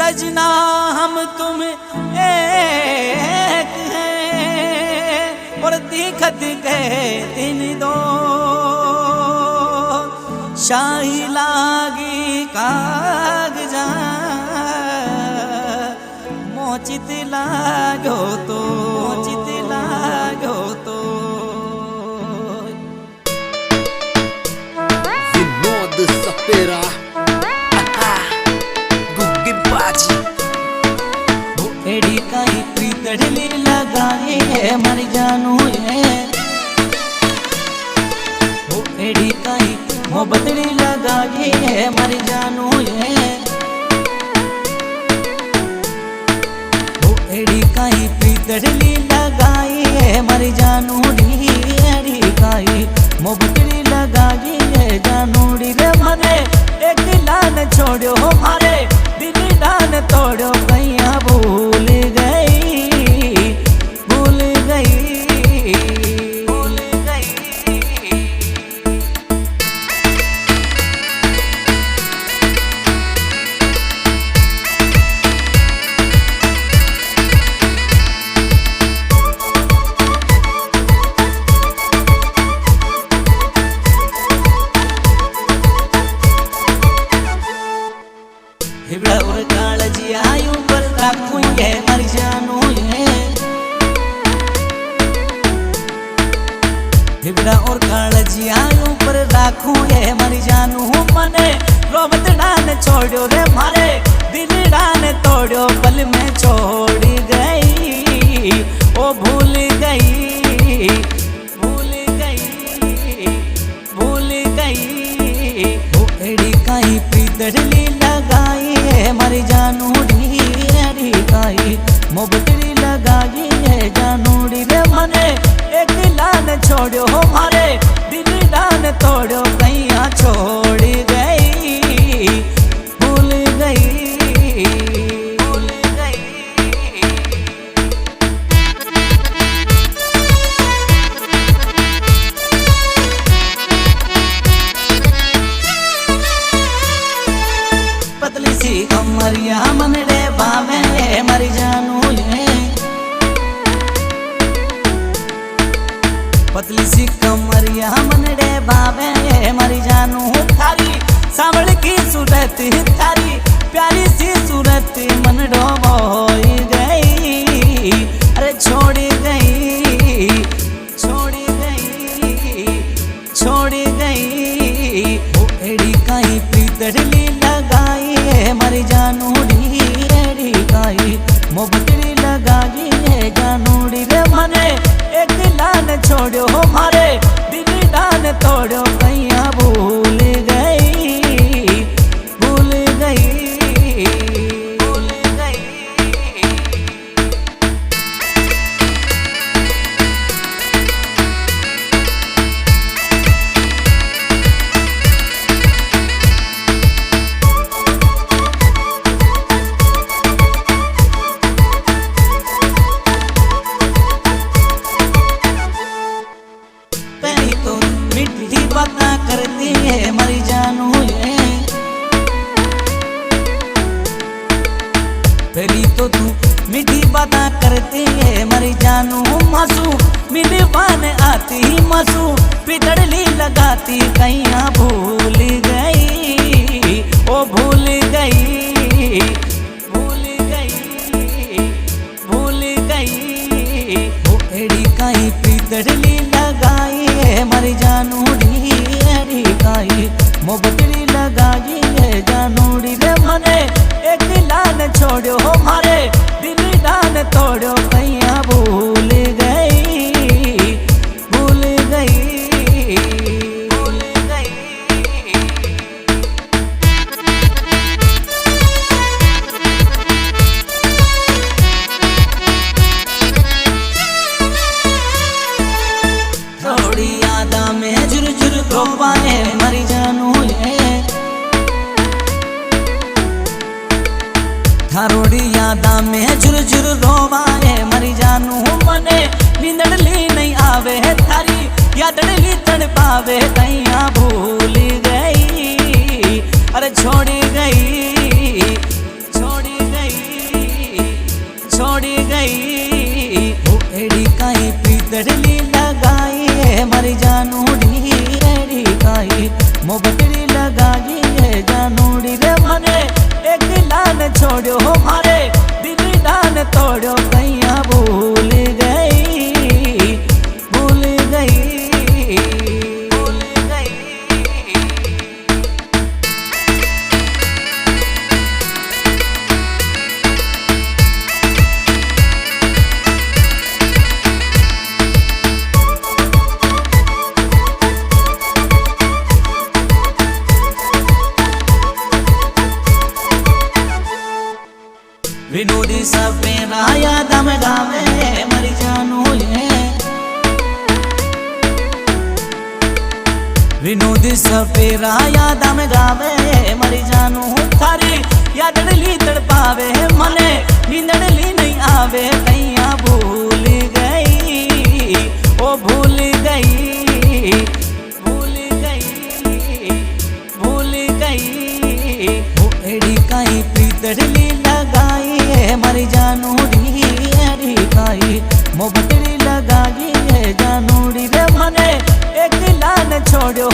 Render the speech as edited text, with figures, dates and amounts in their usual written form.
सजना हम तुम एक हैं और दिखत गए दिन दो। शाही लागी कागजा मोचित लागो तो विनोद सपेरा गुग्गी बाजी वो एड़ी काई प्रीतड़ली लगाई है मर जानू है। वो एड़ी काई मोहब्बतड़ी लगाई है मर जानू है। वो एड़ी काई प्रीतड़ली लगाई है मर जानू डी। एड़ी काई मोहब्बतड़ी लगाई है जानूड़ी रे मने एक लान छोड़ो मारे दिल डान तोड़ो कैया भूल गई भूल गई भूल गई। हिबड़ा और कालजी आयु पर राखूं ये मर जानू ये। हिबड़ा और कालजी आयु पर राखूं ये मर जानू मने रोमत डान छोड़ो रे मारे दिल डान तोड़ो पल में छोड़ गई ओ भूल गई भूल गई भूल गई। वो एड़ी काई प्रीतड़ली लगाई है मर जानू डी। एड़ी काई मोहब्बतड़ी लगाई है जानूड़ी रे मने एक लान छोड़ो मारे दिल डान तोड़ो कैया छोड़ गई भूल गई भूल गई। पतली सी कमरिया मन रे बावे मर जानू ये। पतली सी कमरिया मन रे बावे मर जानू थारी सांवल की सूरत थारी प्यारी सी सूरत मन डोबो गई अरे छोड़ गई छोड़ गई छोड़ गई। वो एड़ी काई प्रीतड़ली लगाई है मर जानू डी। एड़ी काई मोहब्बतड़ी लगाई है जानूड़ी रे मने एक लान छोड़ो मारे दिल डान तोड़ो कैया भूल गई भूल गई भूल गई। पहली तो मीठी बातें करती है मर जानू ये। पहली तो तू मीठी बातें करती है मर जानू मासू मिलवाने आती मासू पितड़ली लगाती कैया भूल गई ओ भूल गई भूल गई भूल गई। वो एड़ी काई प्रीतड़ली लगाई है मर जानू डी। एड़ी काई मोहब्बतड़ी लगाई है जानूड़ी रे मने एक लान छोड़ो मारे दिल डान तोड़ो कैया भूल गई भूल गई भूल गई। थोड़ी यादा में झुरझुर रोवाए मर जानू ये। थारोड़ी यादा में झुरझुर रोवाए मर जानू मने नींदड़ली नहीं आवे थारी यादड़ली तड़ पावे कैया भूल गई अरे छोड़ गई छोड़ गई। प्रीतड़ली लगाई है मारी जानूड़ी एड़ी काई मोबतड़ी लगाई है जानूड़ी रे मने एक लान छोड़ो मारे दिल डान तोड़ो कैया भूल गई भूल गई भूल गई। विनोदी सपेरा याद में गावे मरी जानू ये विनोदी सपेरा याद में गावे मरी जानू थारी यादड़ली तड़पावे मने नींदड़ली नहीं आवे कैया भूल गई ओ भूल गई भूल गई भूल गई वो एड़ी काई प्रीतड़ली लगाई है मारी जानूड़ी एड़ी काई मोबतड़ी लगाई है जानूड़ी रे मने एक लान छोड़ो